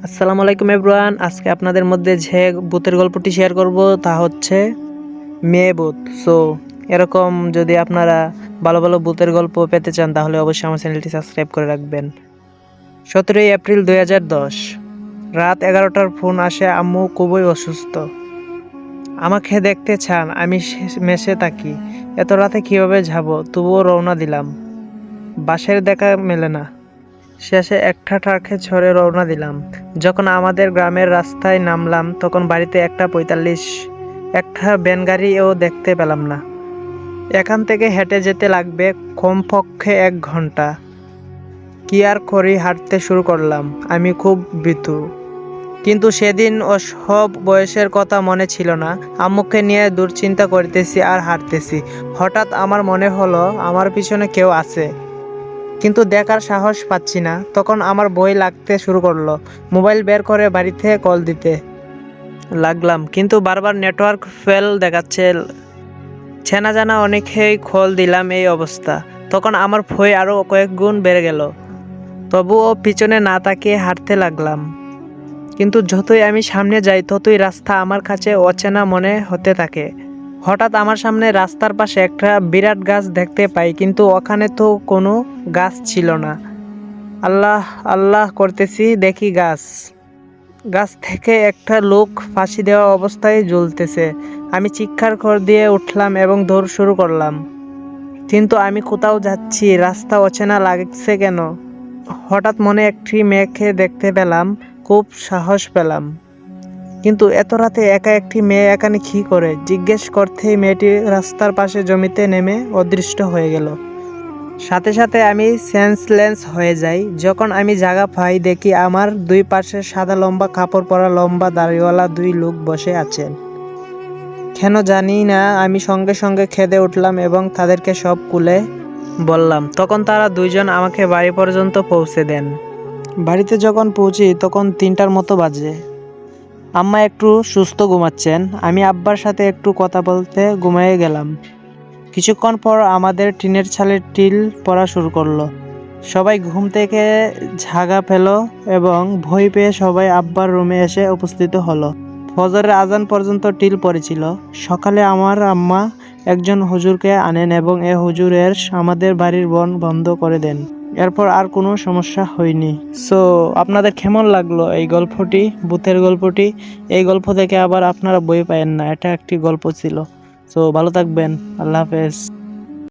আসসালামু আলাইকুম এভরিওয়ান। আজকে আপনাদের মধ্যে যে ভূতের গল্পটি শেয়ার করব তা হচ্ছে মেয়ে ভূত। সো এরকম যদি আপনারা ভালো ভালো ভূতের গল্প পেতে চান তাহলে অবশ্যই আমার চ্যানেলটি সাবস্ক্রাইব করে রাখবেন। 17 এপ্রিল 2010 রাত 11টার ফোন আসে, আম্মু খুবই অসুস্থ, আমাকে দেখতে চান। আমি মেসে থাকি, এত রাতে কীভাবে যাব, তবুও রওনা দিলাম। বাসের দেখা মেলে না, শেষে একটা ট্রাকে চড়ে রওনা দিলাম। যখন আমাদের গ্রামের রাস্তায় নামলাম তখন বাড়িতে 1:45, একটা ভ্যানগাড়িও দেখতে পেলাম না। এখান থেকে হেঁটে যেতে লাগবে কমপক্ষে 1 ঘন্টা। কি আর করি, হাঁটতে শুরু করলাম। আমি খুব ভীতু, কিন্তু সেদিন ওসব বয়সের কথা মনে ছিল না। আম্মুকে নিয়ে দুশ্চিন্তা করতেছি আর হাঁটতেছি। হঠাৎ আমার মনে হলো আমার পিছনে কেউ আছে, কিন্তু দেখার সাহস পাচ্ছি না। তখন আমার ভয় লাগতে শুরু করলো। মোবাইল বের করে বাড়িতে কল দিতে লাগলাম, কিন্তু বারবার নেটওয়ার্ক ফেল দেখাচ্ছে। চেনা জানা অনেকেই কল দিলাম, এই অবস্থা। তখন আমার ভয় আরও কয়েক গুণ বেড়ে গেল। তবুও পিছনে না তাকিয়ে হাঁটতে লাগলাম। কিন্তু যতই আমি সামনে যাই ততই রাস্তা আমার কাছে অচেনা মনে হতে থাকে। হঠাৎ আমার সামনে রাস্তার পাশে একটা বিরাট গাছ দেখতে পাই, কিন্তু ওখানে তো কোনো গাছ ছিল না। আল্লাহ আল্লাহ করতেছি, দেখি গাছ থেকে একটা লোক ফাঁসি দেওয়া অবস্থায় ঝুলতেছে। আমি চিৎকার করে দিয়ে উঠলাম এবং দৌড় শুরু করলাম। কিন্তু আমি কোথাও যাচ্ছি, রাস্তা অচেনা লাগছে কেন? হঠাৎ মনে একটি মেয়েকে দেখতে পেলাম, খুব সাহস পেলাম। কিন্তু এত রাতে একা একটি মেয়ে এখানে কী করে? জিজ্ঞেস করতেই মেয়েটি রাস্তার পাশে জমিতে নেমে অদৃশ্য হয়ে গেল। সাথে সাথে আমি সেন্সলেস হয়ে যাই। যখন আমি জায়গা পাই দেখি আমার দুই পাশে সাদা লম্বা কাপড় পরা, লম্বা দাড়িওয়ালা 2 লোক বসে আছেন। কেন জানি না আমি সঙ্গে সঙ্গে কেঁদে উঠলাম এবং তাদেরকে সব খুলে বললাম। তখন তারা 2 জন আমাকে বাড়ি পর্যন্ত পৌঁছে দেন। বাড়িতে যখন পৌঁছি তখন 3টার মতো বাজে। আম্মা একটু সুস্থ ঘুমাচ্ছেন। আমি আব্বার সাথে একটু কথা বলতে ঘুমিয়ে গেলাম। কিছুক্ষণ পর আমাদের টিনের ছালের টিল পড়া শুরু করলো। সবাই ঘুম থেকে ঝাঁকা পেল এবং ভয় পেয়ে সবাই আব্বার রুমে এসে উপস্থিত হলো। ফজরের আজান পর্যন্ত টিল পড়েছিল। সকালে আমার আম্মা একজন হুজুরকে আনেন এবং এ হুজুরের আমাদের বাড়ির বন্ধ করে দেন। এরপর আর কোনো সমস্যা হয়নি। সো আপনাদের কেমন লাগলো এই গল্পটি, ভূতের গল্পটি? এই গল্প থেকে আবার আপনারা বই পায়েন না, এটা একটি গল্প ছিল। সো ভালো থাকবেন, আল্লাহ হাফেজ।